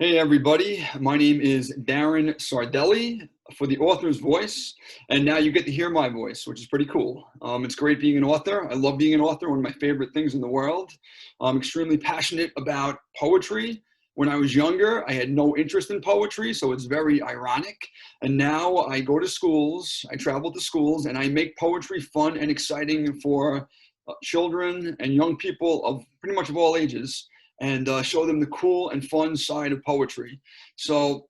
Hey everybody, my name is Darren Sardelli for the author's voice, and now you get to hear my voice, which is pretty cool. It's great being an author. I love being an author, one of my favorite things in the world. I'm extremely passionate about poetry. When I was younger, I had no interest in poetry, so it's very ironic. And now I go to schools, I travel to schools, and I make poetry fun and exciting for children and young people of pretty much of all ages, and show them the cool and fun side of poetry. So,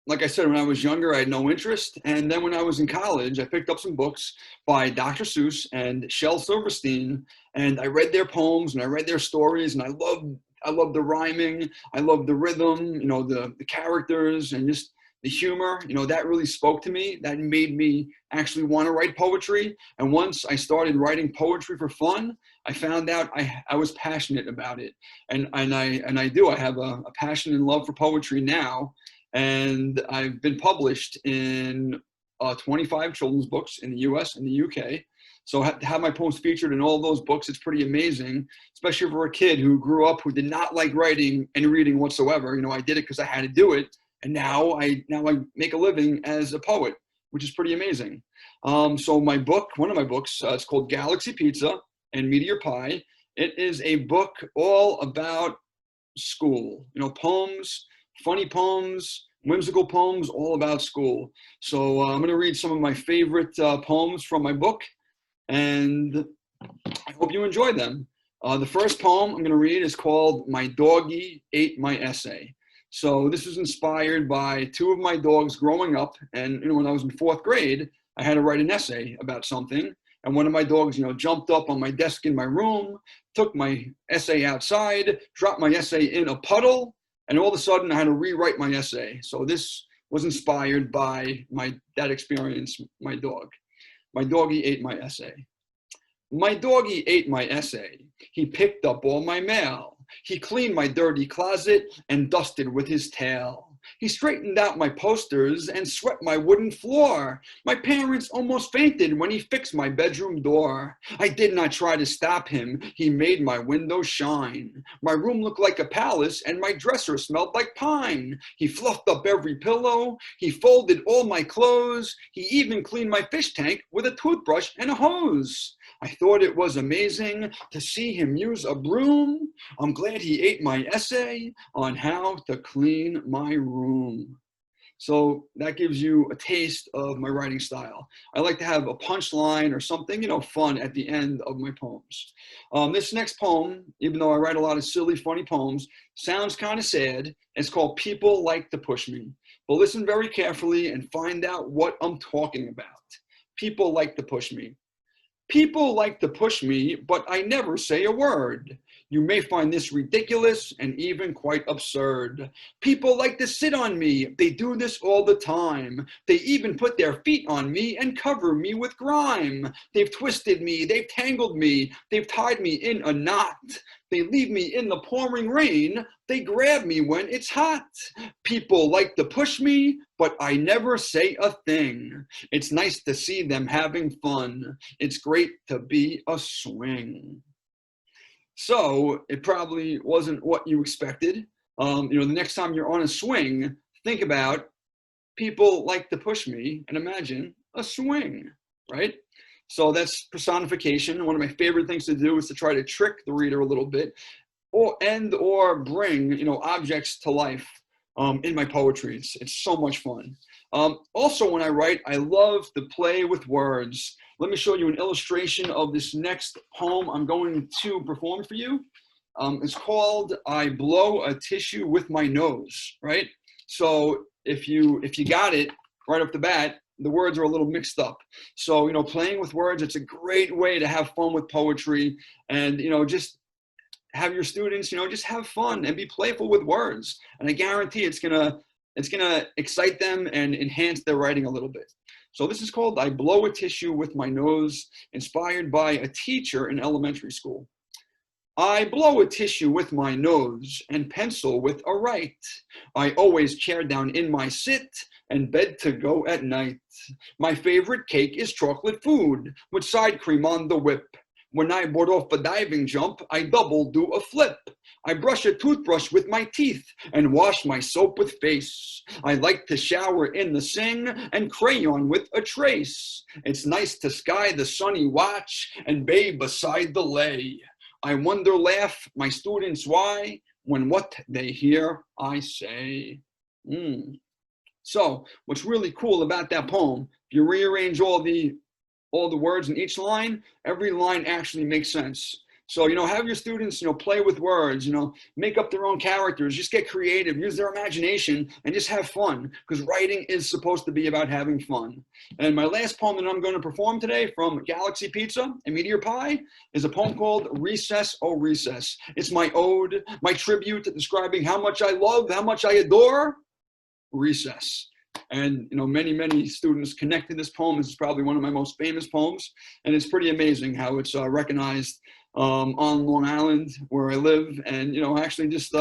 like I said, when I was younger, I had no interest. And then when I was in college, I picked up some books by Dr. Seuss and Shel Silverstein, and I read their poems and I read their stories, and I loved the rhyming, I loved the rhythm, the characters and just the humor. That really spoke to me. That made me actually want to write poetry. And once I started writing poetry for fun, I found out I was passionate about it. And I have a passion and love for poetry now. And I've been published in 25 children's books in the US and the UK. So to have my poems featured in all of those books, it's pretty amazing, especially for a kid who grew up who did not like writing and reading whatsoever. I did it because I had to do it. And now I make a living as a poet, which is pretty amazing. So my book, one of my books, it's called Galaxy Pizza and Meteor Pie. It is a book all about school, poems, funny poems, whimsical poems, all about school. So I'm going to read some of my favorite poems from my book, and I hope you enjoy them. The first poem I'm going to read is called My Doggy Ate My Essay. So this was inspired by two of my dogs growing up. And when I was in fourth grade, I had to write an essay about something. And one of my dogs, jumped up on my desk in my room, took my essay outside, dropped my essay in a puddle, and all of a sudden I had to rewrite my essay. So this was inspired by that experience, my dog. My doggy ate my essay. My doggy ate my essay. He picked up all my mail. He cleaned my dirty closet and dusted with his tail. He straightened out my posters and swept my wooden floor. My parents almost fainted when he fixed my bedroom door. I did not try to stop him. He made my window shine. My room looked like a palace and my dresser smelled like pine. He fluffed up every pillow. He folded all my clothes. He even cleaned my fish tank with a toothbrush and a hose. I thought it was amazing to see him use a broom. I'm glad he ate my essay on how to clean my room. So that gives you a taste of my writing style. I like to have a punchline or something, fun at the end of my poems. This next poem, even though I write a lot of silly, funny poems, sounds kind of sad. It's called People Like to Push Me. But listen very carefully and find out what I'm talking about. People like to push me. People like to push me, but I never say a word. You may find this ridiculous and even quite absurd. People like to sit on me. They do this all the time. They even put their feet on me and cover me with grime. They've twisted me. They've tangled me. They've tied me in a knot. They leave me in the pouring rain. They grab me when it's hot. People like to push me, but I never say a thing. It's nice to see them having fun. It's great to be a swing. So it probably wasn't what you expected. The next time you're on a swing, think about people like to push me and imagine a swing, right? So that's personification. One of my favorite things to do is to try to trick the reader a little bit or bring, objects to life in my poetry. It's so much fun. Also, when I write, I love to play with words. Let me show you an illustration of this next poem I'm going to perform for you. It's called I Blow a Tissue with My Nose, right? So if you got it right off the bat, the words are a little mixed up. So, playing with words, it's a great way to have fun with poetry and, just have your students, just have fun and be playful with words. And I guarantee it's gonna excite them and enhance their writing a little bit. So this is called I Blow a Tissue with My Nose, inspired by a teacher in elementary school. I blow a tissue with my nose and pencil with a right. I always chair down in my sit and bed to go at night. My favorite cake is chocolate food with side cream on the whip. When I board off a diving jump, I double do a flip. I brush a toothbrush with my teeth and wash my soap with face. I like to shower in the sing and crayon with a trace. It's nice to sky the sunny watch and bathe beside the lay. I wonder, laugh my students why when what they hear I say. So what's really cool about that poem, if you rearrange all the words in each line, every line actually makes sense. So, have your students, play with words, make up their own characters, just get creative, use their imagination, and just have fun, because writing is supposed to be about having fun. And my last poem that I'm going to perform today from Galaxy Pizza and Meteor Pie is a poem called Recess, Oh Recess. It's my ode, my tribute describing how much I love, how much I adore recess. And many students connected this poem. This is probably one of my most famous poems, and it's pretty amazing how it's recognized on Long Island where I live, and actually just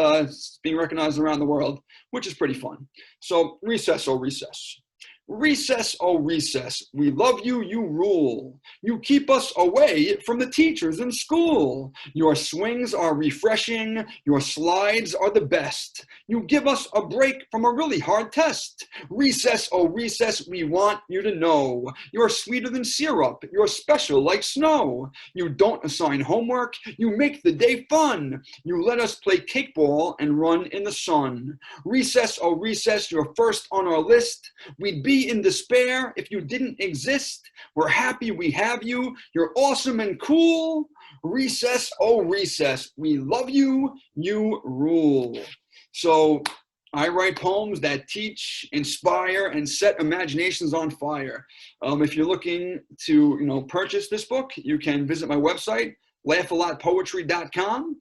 being recognized around the world, which is pretty fun. So recess, oh recess. Recess, oh recess, we love you, you rule. You keep us away from the teachers in school. Your swings are refreshing, your slides are the best. You give us a break from a really hard test. Recess, oh recess, we want you to know. You're sweeter than syrup, you're special like snow. You don't assign homework, you make the day fun. You let us play kickball and run in the sun. Recess, oh recess, you're first on our list. We'd be in despair if you didn't exist. We're happy we have you. You're awesome and cool. Recess, oh recess, we love you, you rule. So I write poems that teach, inspire, and set imaginations on fire. If you're looking to purchase this book, you can visit my website, laughalotpoetry.com.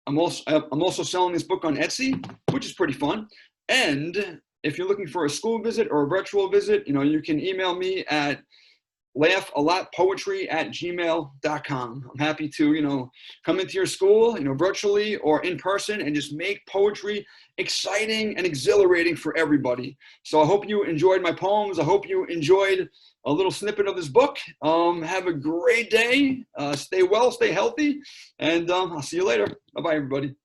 I'm also selling this book on Etsy, which is pretty fun. And if you're looking for a school visit or a virtual visit, you can email me at laughalotpoetry@gmail.com. I'm happy to, come into your school, virtually or in person, and just make poetry exciting and exhilarating for everybody. So I hope you enjoyed my poems. I hope you enjoyed a little snippet of this book. Have a great day. Stay well, stay healthy, and I'll see you later. Bye-bye, everybody.